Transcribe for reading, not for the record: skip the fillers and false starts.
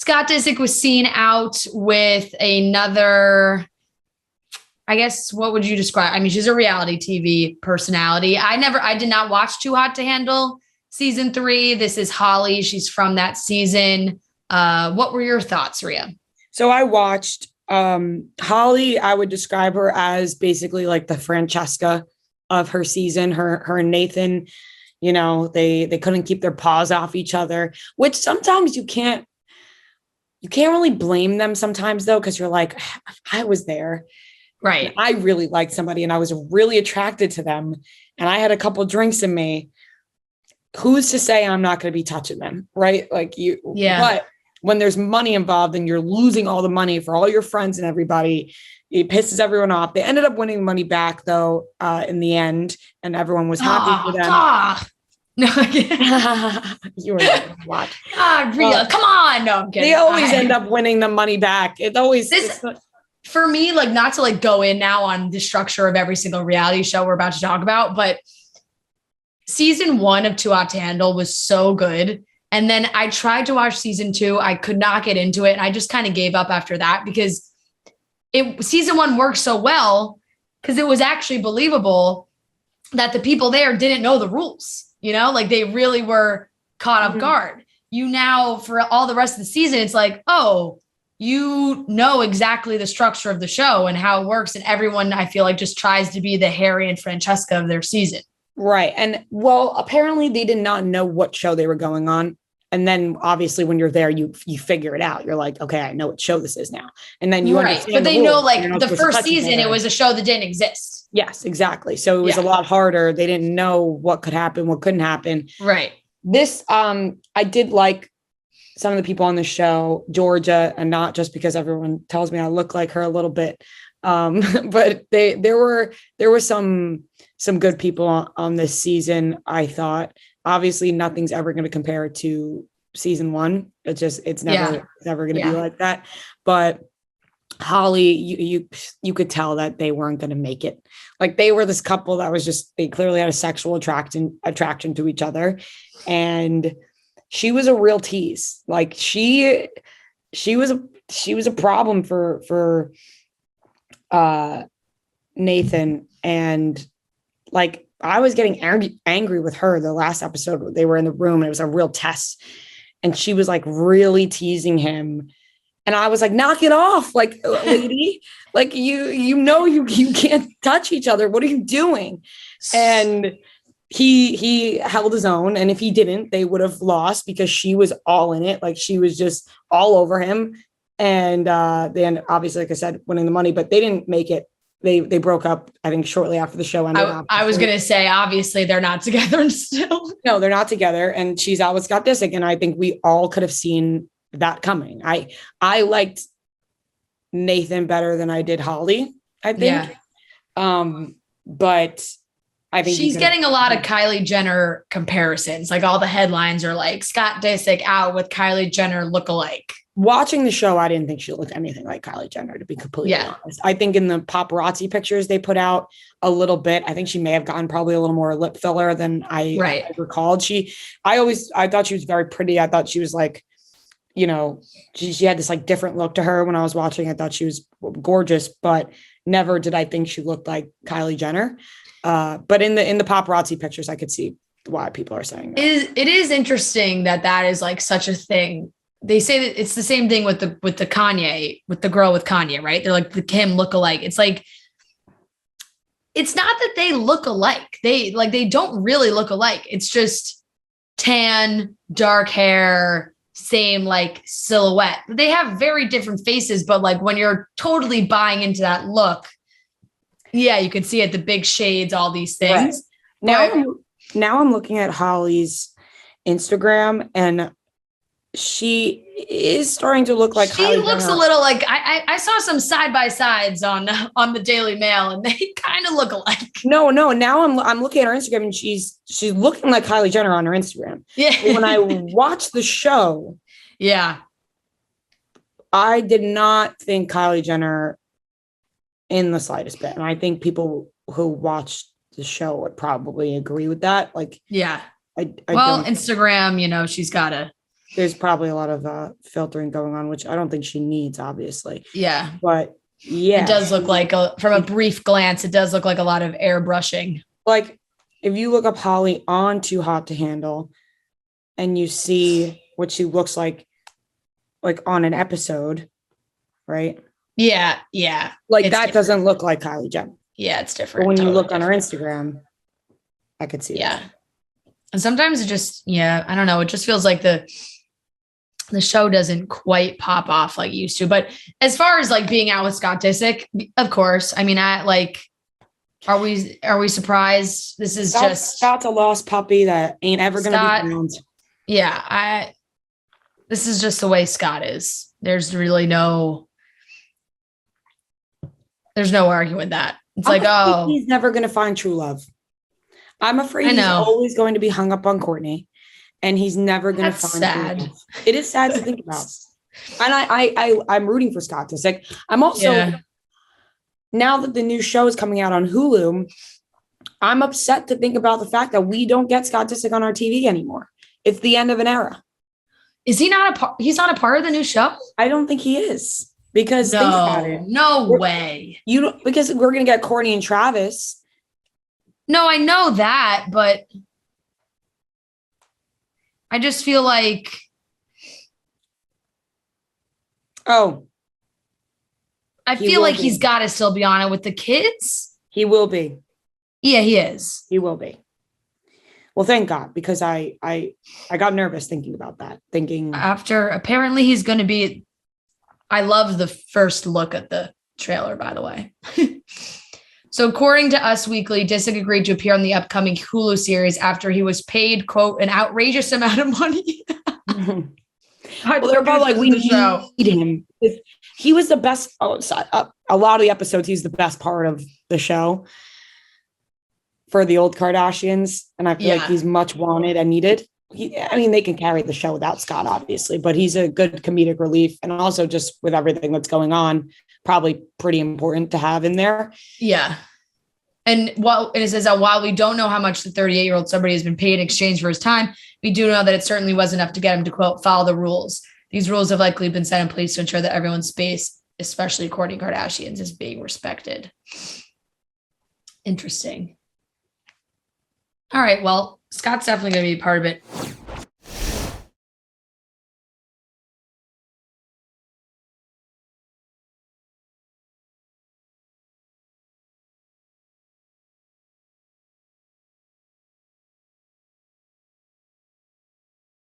Scott Disick was seen out with another, I guess, what would you describe? I mean, she's a reality TV personality. I did not watch Too Hot to Handle season 3. This is Holly. She's from that season. What were your thoughts, Rhea? So I watched Holly. I would describe her as basically like the Francesca of her season. Her and Nathan, you know, they couldn't keep their paws off each other, which sometimes you can't really blame them sometimes though, because you're like, I was there. Right. I really liked somebody and I was really attracted to them and I had a couple drinks in me. Who's to say I'm not going to be touching them? Right. Like but when there's money involved and you're losing all the money for all your friends and everybody, it pisses everyone off. They ended up winning money back though, in the end, and everyone was happy for them. No, you were like, what? Rhea, come on. No, I'm kidding. They always end up winning the money back. It's always for me, like, not to like go in now on the structure of every single reality show we're about to talk about, but season 1 of Too Hot to Handle was so good. And then I tried to watch season 2. I could not get into it. And I just kind of gave up after that because season 1 worked so well because it was actually believable that the people there didn't know the rules, you know, like they really were caught off guard. You now, for all the rest of the season, it's like, oh, you know exactly the structure of the show and how it works. And everyone, I feel like, just tries to be the Harry and Francesca of their season. Right. And well, apparently they did not know what show they were going on. And then obviously when you're there, you figure it out. You're like, okay, I know what show this is now. And then you understand. But they know, like, the first season, it was a show that didn't exist. Yes, exactly. So it was a lot harder. They didn't know what could happen, what couldn't happen. Right. This, I did like some of the people on the show, Georgia, and not just because everyone tells me I look like her a little bit. But there were some good people on this season. I thought, obviously nothing's ever going to compare to season 1. It's never going to be like that. But Holly, you could tell that they weren't going to make it. Like, they were this couple that was just, they clearly had a sexual attraction to each other. And she was a real tease. Like, she was a problem for Nathan. And like, I was getting angry with her the last episode. They were in the room and it was a real test. And she was like really teasing him. And I was like, knock it off. Like, lady, like you can't touch each other. What are you doing? And he held his own. And if he didn't, they would have lost because she was all in it. Like, she was just all over him. And then obviously, like I said, winning the money, but they didn't make it. They broke up, I think, shortly after the show ended. I was going to say, obviously, they're not together still. No, they're not together. And she's out with Scott Disick. And I think we all could have seen that coming. I liked Nathan better than I did Holly, I think. Yeah. But I think she's getting a lot of Kylie Jenner comparisons. Like, all the headlines are like, Scott Disick out with Kylie Jenner lookalike. Watching the show, I didn't think she looked anything like Kylie Jenner, to be completely honest. I think in the paparazzi pictures they put out a little bit, I think she may have gotten probably a little more lip filler than I recalled. I thought she was very pretty. I thought she was like, you know, she had this like different look to her when I was watching. I thought she was gorgeous, but never did I think she looked like Kylie Jenner. But in the paparazzi pictures, I could see why people are saying that. It is interesting that is like such a thing. They say that it's the same thing with the Kanye, with the girl with Kanye, right? They're like the Kim look-alike. It's like, it's not that they look alike. They don't really look alike. It's just tan, dark hair, same like silhouette. They have very different faces, but like when you're totally buying into that look, yeah, you can see it, the big shades, all these things. Right. Now I'm looking at Holly's Instagram, and she is starting to look like she looks a little like I saw some side by sides on the Daily Mail, and they kind of look alike. No. Now I'm looking at her Instagram, and she's looking like Kylie Jenner on her Instagram. Yeah. When I watched the show, I did not think Kylie Jenner in the slightest bit, and I think people who watched the show would probably agree with that. Like, Instagram, you know, she's got to there's probably a lot of filtering going on, which I don't think she needs, obviously. Yeah. But yeah, it does look like from a brief glance, it does look like a lot of airbrushing. Like if you look up Holly on Too Hot to Handle and you see what she looks like on an episode, right? Yeah. Yeah. Like it's that different. doesn't look like Kylie Jenner. Yeah, it's different. But when totally you look on her different. Instagram, I could see Yeah. that. And sometimes it just, I don't know. It just feels like the show doesn't quite pop off like it used to. But as far as like being out with Scott Disick, of course. I mean, are we surprised? This is Scott's a lost puppy that ain't ever going to be found. Yeah, this is just the way Scott is. There's really there's no arguing that. It's he's never going to find true love. I'm afraid he's always going to be hung up on Courtney, and he's never going to find sad. true love. It is sad to think about. And I'm rooting for Scott Disick. I'm also, now that the new show is coming out on Hulu, I'm upset to think about the fact that we don't get Scott Disick on our TV anymore. It's the end of an era. Is he not he's not a part of the new show? I don't think he is, because think about it. No way. Because we're going to get Courtney and Travis. No, I know that, but I just feel like. I feel like he's got to still be on it with the kids. He will be. Yeah, he is. He will be. Well, thank God, because I got nervous thinking about that. After apparently he's going to be. I love the first look at the trailer, by the way. So according to Us Weekly, Disick agreed to appear on the upcoming Hulu series after he was paid, quote, an outrageous amount of money. Well, they're about like, we need him. He was the best. A lot of the episodes, he's the best part of the show for the old Kardashians. And I feel like he's much wanted and needed. They can carry the show without Scott, obviously, but he's a good comedic relief. And also just with everything that's going on, probably pretty important to have in there. Yeah. And while it says that while we don't know how much the 38-year-old celebrity has been paid in exchange for his time, we do know that it certainly was enough to get him to, quote, follow the rules. These rules have likely been set in place to ensure that everyone's space, especially Kourtney Kardashian's, is being respected. Interesting. All right. Well, Scott's definitely going to be part of it.